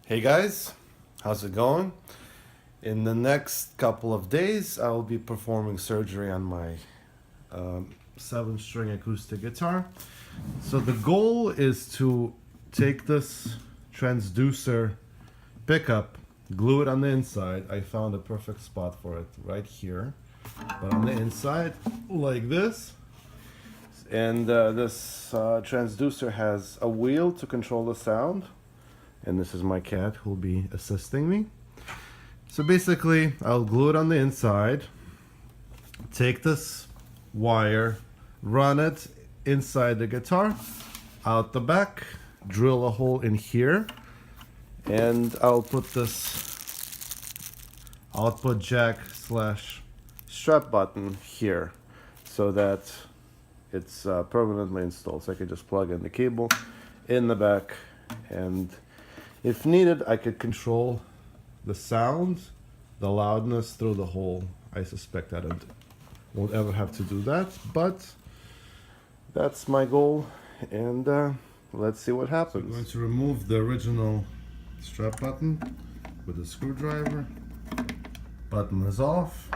Hey guys, how's it going? In the next couple of days, I will be performing surgery on my 7-string acoustic guitar. So the goal is to take this transducer pickup, glue it on the inside. I found a perfect spot for it right here, but on the inside, like this. And this transducer has a wheel to control the sound. And this is my cat who will be assisting me. So basically, I'll glue it on the inside, take this wire, run it inside the guitar, out the back, drill a hole in here, and I'll put this output jack / strap button here so that it's permanently installed. So I can just plug in the cable in the back, and if needed, I could control the sound, the loudness through the hole. I suspect I won't ever have to do that, but that's my goal, and let's see what happens. So I'm going to remove the original strap button with a screwdriver. Button is off.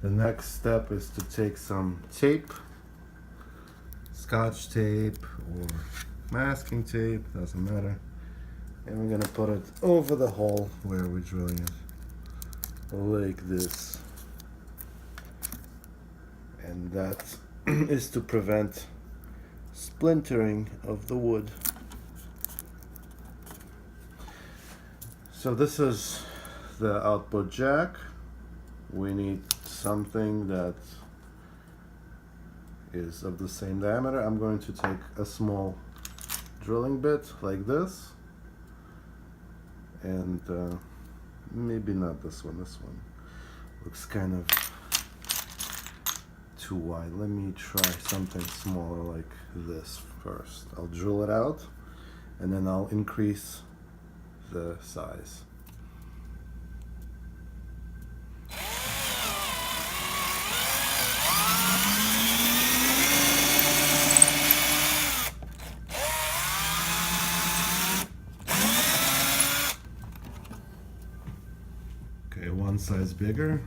The next step is to take some tape, Scotch tape or masking tape, doesn't matter. And we're gonna put it over the hole where we're drilling it, like this. And that is to prevent splintering of the wood. So this is the output jack. We need something that is of the same diameter. I'm going to take a small drilling bit like this. And maybe not this one. This one looks kind of too wide. Let me try something smaller like this first. I'll drill it out and then I'll increase the size. Okay, one size bigger.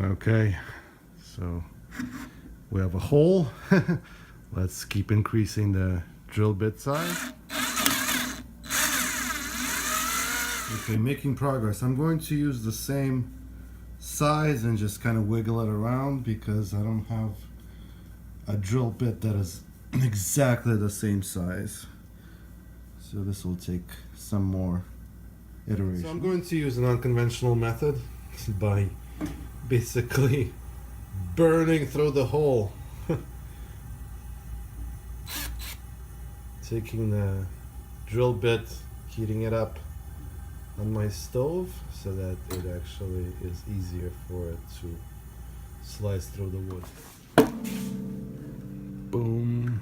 Okay, so we have a hole. Let's keep increasing the drill bit size. Okay, making progress. I'm going to use the same size and just kind of wiggle it around because I don't have a drill bit that is exactly the same size. So this will take some more iteration. So I'm going to use an unconventional method by basically burning through the hole. Taking the drill bit, heating it up on my stove so that it actually is easier for it to slice through the wood. Boom.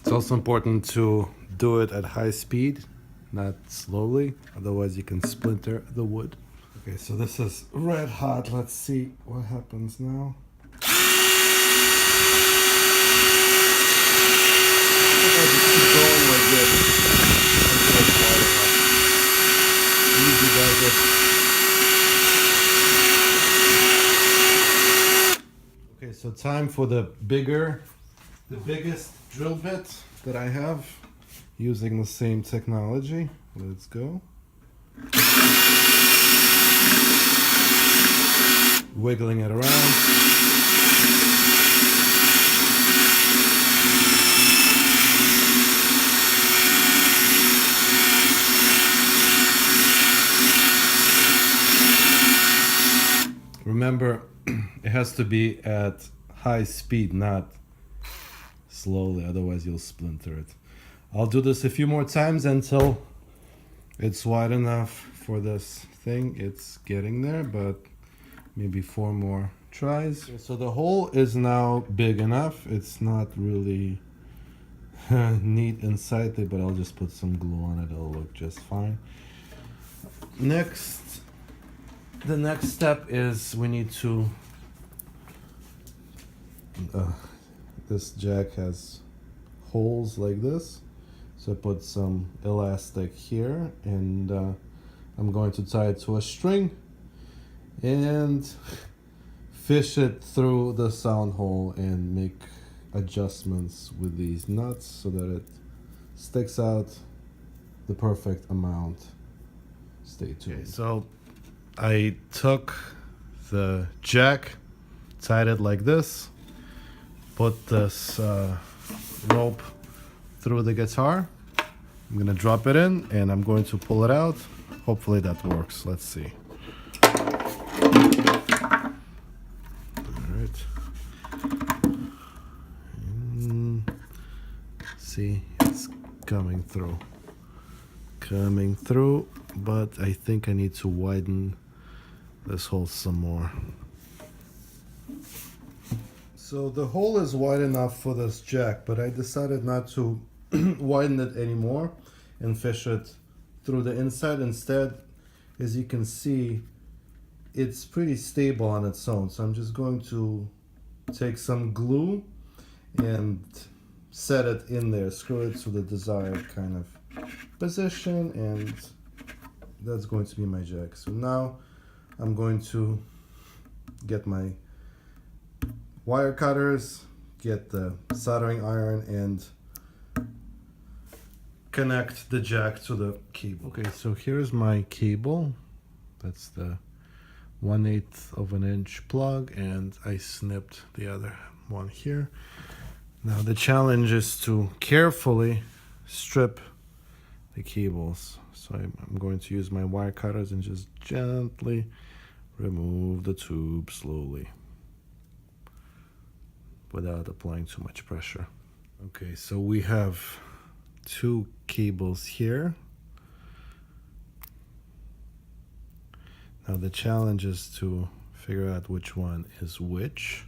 It's also important to do it at high speed, not slowly, otherwise you can splinter the wood. Okay, so this is red hot. Let's see what happens now. Keep going like this. Easy does it. Okay, Okay, so time for the biggest drill bit that I have using the same technology. Let's go. Wiggling it around. Remember, it has to be at high speed, not slowly, otherwise you'll splinter it. I'll do this a few more times until it's wide enough for this thing. It's getting there, but maybe 4 more tries. Okay, so the hole is now big enough. It's not really neat inside it, but I'll just put some glue on it. It'll look just fine. The next step is we need to this jack has holes like this, so I put some elastic here, and I'm going to tie it to a string and fish it through the sound hole and make adjustments with these nuts so that it sticks out the perfect amount. Stay tuned. Okay, so I took the jack, tied it like this, put this rope through the guitar. I'm gonna drop it in and I'm going to pull it out. Hopefully that works. Let's see. Alright. See, it's coming through. But I think I need to widen this hole some more. So the hole is wide enough for this jack, but I decided not to widen it anymore and fish it through the inside. Instead, as you can see, it's pretty stable on its own. So I'm just going to take some glue and set it in there, screw it to the desired kind of position, and that's going to be my jack. So now I'm going to get my wire cutters, get the soldering iron, and connect the jack to the cable. Okay, so here's my cable. That's the 1/8 of an inch plug, and I snipped the other one here. Now the challenge is to carefully strip the cables. So I'm going to use my wire cutters and just gently remove the tube slowly without applying too much pressure. Okay, so we have 2 cables here. Now the challenge is to figure out which one is which.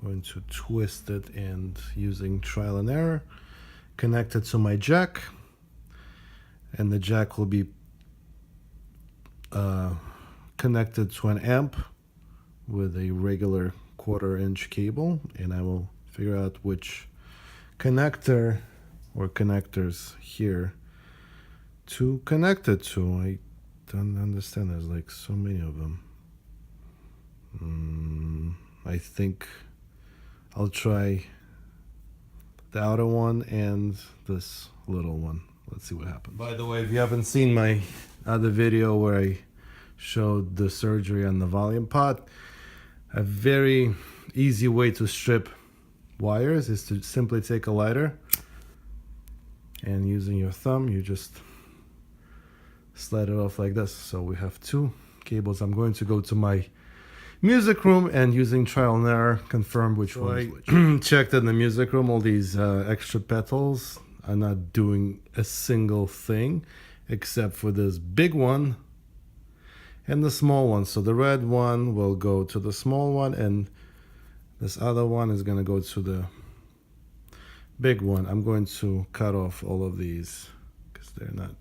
I'm going to twist it and using trial and error, connect it to my jack, and the jack will be connected to an amp with a regular 1/4 inch cable, and I will figure out which connector or connectors here to connect it to. I don't understand, there's like so many of them. I think I'll try the outer one and this little one. Let's see what happens. By the way, if you haven't seen my other video where I showed the surgery on the volume pot, a very easy way to strip wires is to simply take a lighter and using your thumb, you just slide it off like this. So we have 2 cables. I'm going to go to my music room and using trial and error confirm which one is which. Checked in the music room, all these extra petals are not doing a single thing except for this big one and the small one. So the red one will go to the small one, and this other one is going to go to the big one. I'm going to cut off all of these because they're not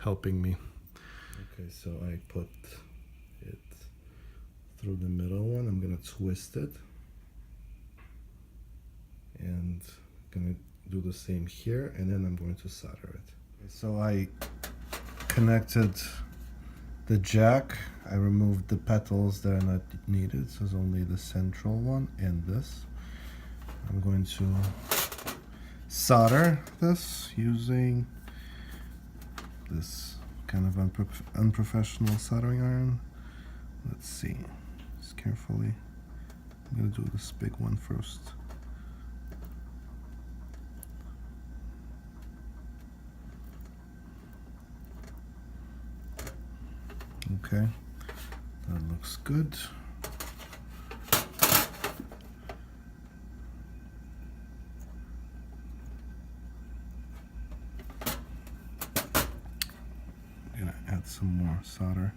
helping me. Okay, so I put it through the middle one. I'm going to twist it and going to do the same here, and then I'm going to solder it. Okay, so I connected The jack, I removed the petals that are not needed, so it's only the central one and this. I'm going to solder this using this kind of unprofessional soldering iron. Let's see, just carefully. I'm gonna do this big one first. Okay, that looks good. I'm gonna add some more solder.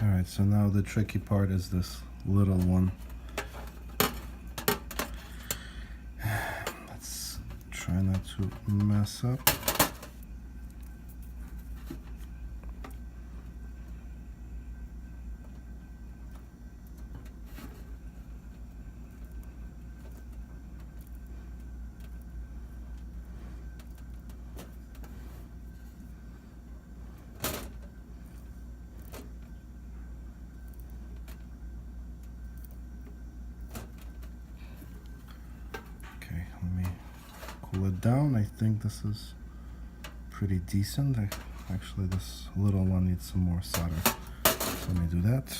All right, so now the tricky part is this little one. Let's try not to mess up. Let me cool it down. I think this is pretty decent. Actually, this little one needs some more solder. So let me do that.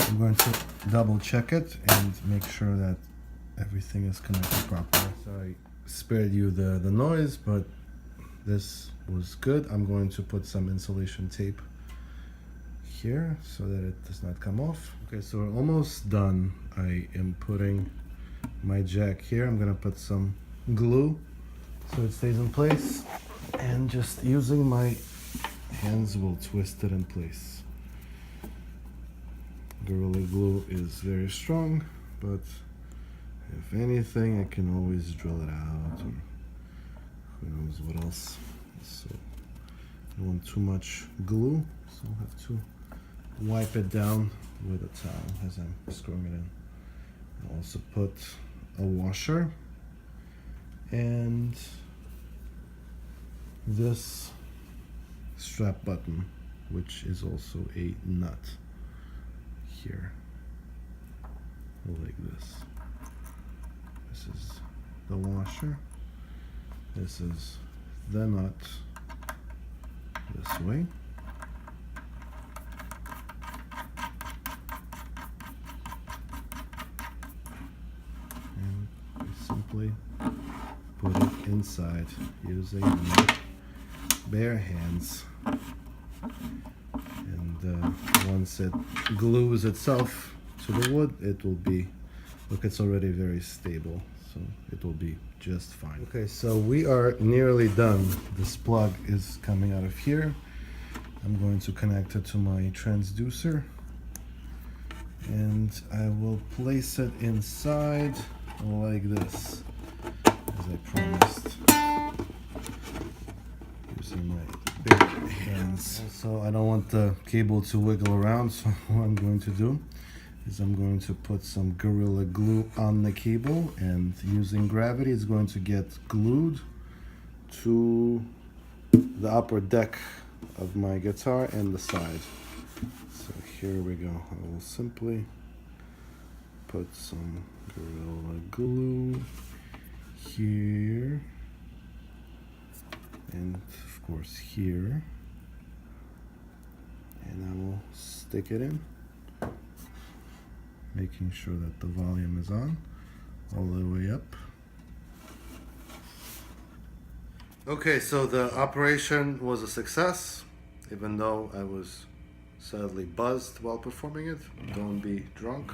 I'm going to double check it and make sure that everything is connected properly. So I spared you the noise, but this was good. I'm going to put some insulation tape here so that it does not come off. Okay, so we're almost done. I am putting my jack here. I'm gonna put some glue so it stays in place, and just using my hands will twist it in place. Gorilla Glue is very strong, but if anything, I can always drill it out, or who knows what else. So I don't want too much glue, so I'll have to wipe it down with a towel as I'm screwing it in. I'll also put a washer and this strap button, which is also a nut here, like this. This is the washer. This is the nut this way. And we simply put it inside using my bare hands. And once it glues itself to the wood, it will be, look, it's already very stable, so it will be just fine. Okay, so we are nearly done. This plug is coming out of here. I'm going to connect it to my transducer, and I will place it inside like this, as I promised, using my big hands. So I don't want the cable to wiggle around, so what I'm going to do is I'm going to put some Gorilla Glue on the cable, and using gravity it's going to get glued to the upper deck of my guitar and the side. So here we go. I will simply put some Gorilla Glue here, and of course here, and I will stick it in, making sure that the volume is on all the way up. Okay, so the operation was a success, even though I was sadly buzzed while performing it. Don't be drunk.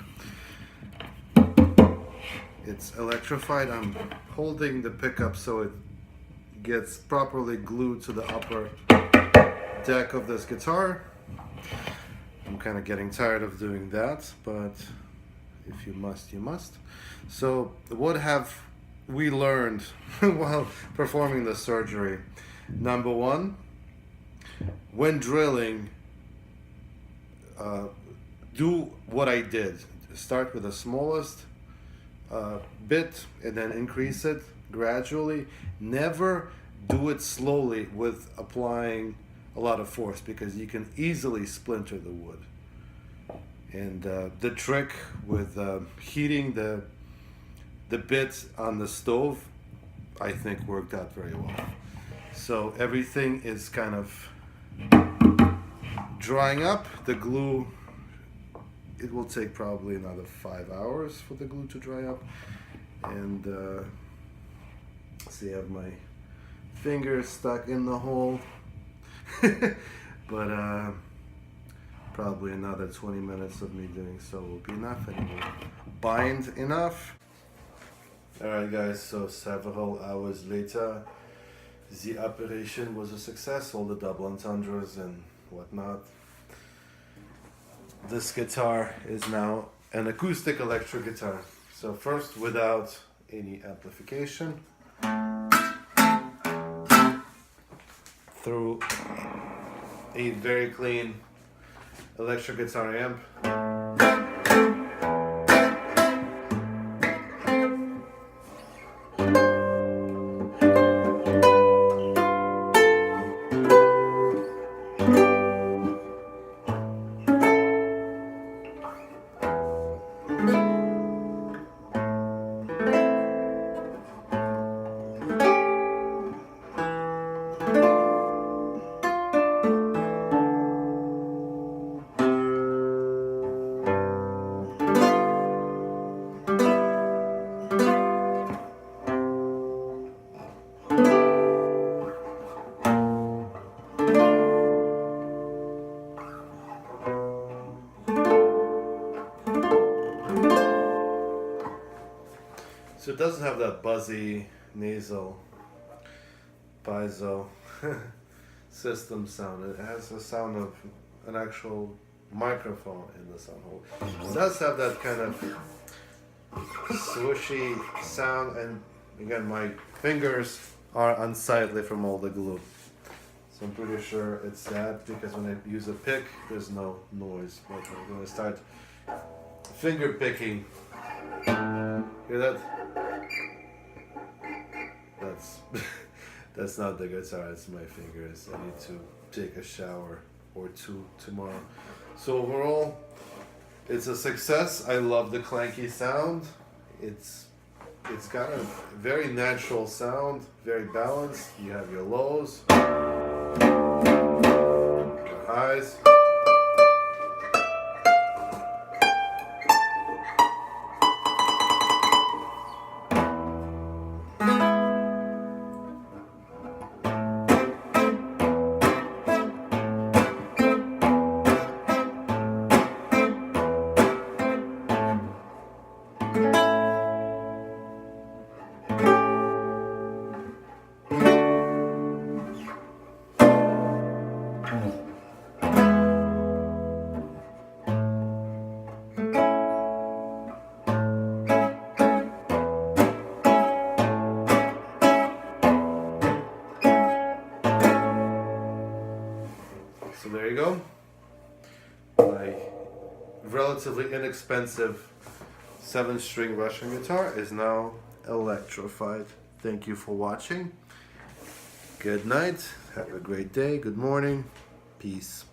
It's electrified. I'm holding the pickup so it gets properly glued to the upper deck of this guitar. I'm kind of getting tired of doing that, but if you must, you must. So what have we learned while performing the surgery? Number one, when drilling, do what I did. Start with the smallest bit and then increase it gradually. Never do it slowly with applying a lot of force, because you can easily splinter the wood. And the trick with heating the bits on the stove, I think, worked out very well. So everything is kind of drying up. The glue, it will take probably another 5 hours for the glue to dry up. And see, I have my fingers stuck in the hole. But probably another 20 minutes of me doing so will be enough, and it will bind enough. Alright guys, so several hours later, the operation was a success, all the double entendres and whatnot. This guitar is now an acoustic electric guitar. So first, without any amplification, through a very clean electric guitar amp. So it doesn't have that buzzy nasal piezo system sound. It has the sound of an actual microphone in the sound hole. It does have that kind of swooshy sound, and again, my fingers are unsightly from all the glue. So I'm pretty sure it's that, because when I use a pick, there's no noise. But when I start finger picking, hear that? That's not the guitar, it's my fingers. I need to take a shower or two tomorrow. So overall, it's a success. I love the clanky sound. It's got a very natural sound, very balanced. You have your lows, your highs. So there you go. My relatively inexpensive 7-string Russian guitar is now electrified. Thank you for watching. Good night. Have a great day. Good morning. Peace.